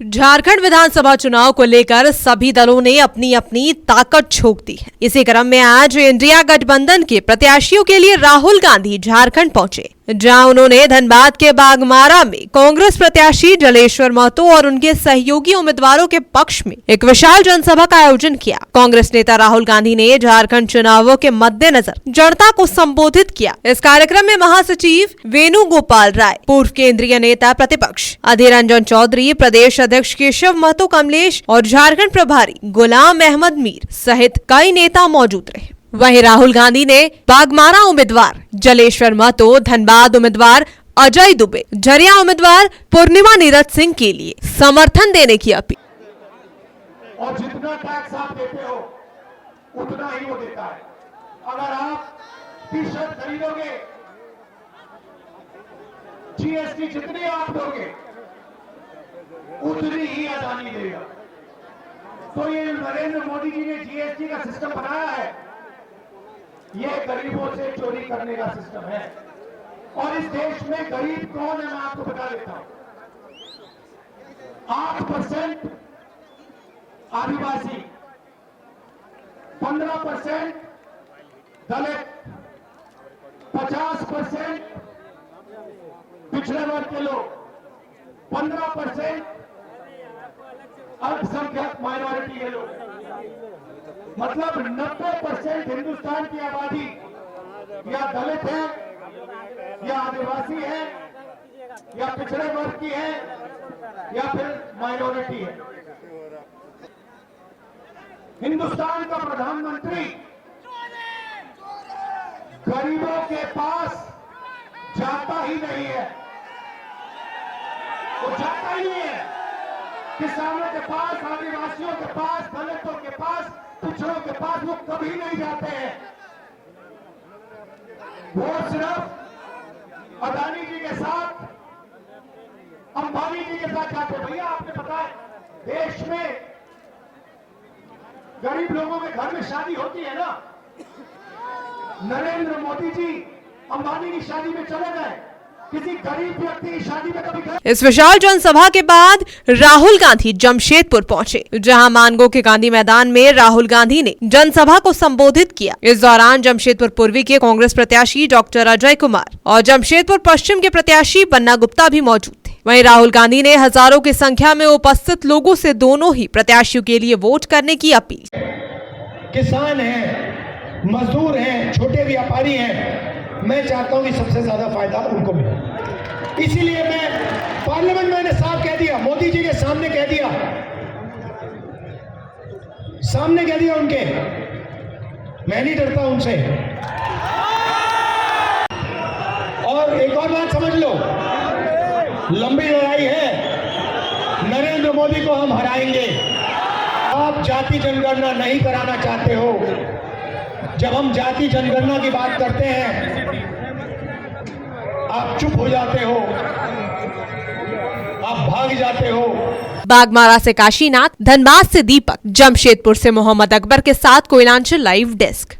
झारखंड विधानसभा चुनाव को लेकर सभी दलों ने अपनी अपनी ताकत झोंक दी है। इसी क्रम में आज इंडिया गठबंधन के प्रत्याशियों के लिए राहुल गांधी झारखंड पहुंचे, जहां उन्होंने धनबाद के बागमारा में कांग्रेस प्रत्याशी जलेश्वर महतो और उनके सहयोगी उम्मीदवारों के पक्ष में एक विशाल जनसभा का आयोजन किया। कांग्रेस नेता राहुल गांधी ने झारखंड चुनावों के मद्देनजर जनता को संबोधित किया। इस कार्यक्रम में महासचिव वेणुगोपाल राय, पूर्व केंद्रीय नेता प्रतिपक्ष अधीर रंजन चौधरी, प्रदेश अध्यक्ष केशव महतो कमलेश और झारखंड प्रभारी गुलाम अहमद मीर सहित कई नेता मौजूद रहे। वहीं राहुल गांधी ने बागमारा उम्मीदवार जलेश्वर महतो, धनबाद उम्मीदवार अजय दुबे, झरिया उम्मीदवार पूर्णिमा नीरज सिंह के लिए समर्थन देने की अपील। और जितना टैक्स आप देते हो उतना ही वो देता है। अगर आप टी शर्ट खरीदोगे, जीएसटी जितनी आप दोगे उतनी ही अदानी देगा। तो ये नरेंद्र मोदी जी ने जीएसटी का सिस्टम बनाया है, ये गरीबों से चोरी करने का सिस्टम है। और इस देश में गरीब कौन है मैं आपको बता देता हूं। 8% आदिवासी, 15% दलित, 50% पिछड़े वर्ग के लोग, 15% अल्पसंख्यक माइनॉरिटी के लोग, मतलब 90% हिंदुस्तान की आबादी या दलित है, या आदिवासी है, या पिछड़े वर्ग की है, या फिर माइनॉरिटी है। हिंदुस्तान का प्रधानमंत्री गरीबों के पास जाता ही नहीं है, वो जाता ही नहीं है। किसानों के पास, आदिवासियों के पास, दलितों के पास, पिछड़ों के पास वो कभी नहीं जाते हैं। वो सिर्फ अदानी जी के साथ, अंबानी जी के साथ जाते। भैया आपने पता है देश में गरीब लोगों के घर में शादी होती है ना, नरेंद्र मोदी जी अंबानी की शादी में चले गए, किसी गरीब व्यक्ति की शादी में कभी गए? इस विशाल जनसभा के बाद राहुल गांधी जमशेदपुर पहुंचे, जहां मानगो के गांधी मैदान में राहुल गांधी ने जनसभा को संबोधित किया। इस दौरान जमशेदपुर पूर्वी के कांग्रेस प्रत्याशी डॉक्टर अजय कुमार और जमशेदपुर पश्चिम के प्रत्याशी बन्ना गुप्ता भी मौजूद थे। वहीं राहुल गांधी ने हजारों की संख्या में उपस्थित लोगों से दोनों ही प्रत्याशियों के लिए वोट करने की अपील। किसान हैं, मजदूर हैं, छोटे व्यापारी हैं, मैं चाहता हूं कि सबसे ज्यादा फायदा उनको मिले। इसीलिए मैं पार्लियामेंट में मैंने साफ कह दिया, मोदी जी के सामने कह दिया, उनके, मैं नहीं डरता उनसे। और एक और बात समझ लो, लंबी लड़ाई है, नरेंद्र मोदी को हम हराएंगे। आप जाति जनगणना नहीं कराना चाहते हो। जब हम जाति जनगणना की बात करते हैं आप चुप हो जाते हो, आप भाग जाते हो। बागमारा से काशीनाथ, धनबाद से दीपक, जमशेदपुर से मोहम्मद अकबर के साथ कोयलांचल लाइव डेस्क।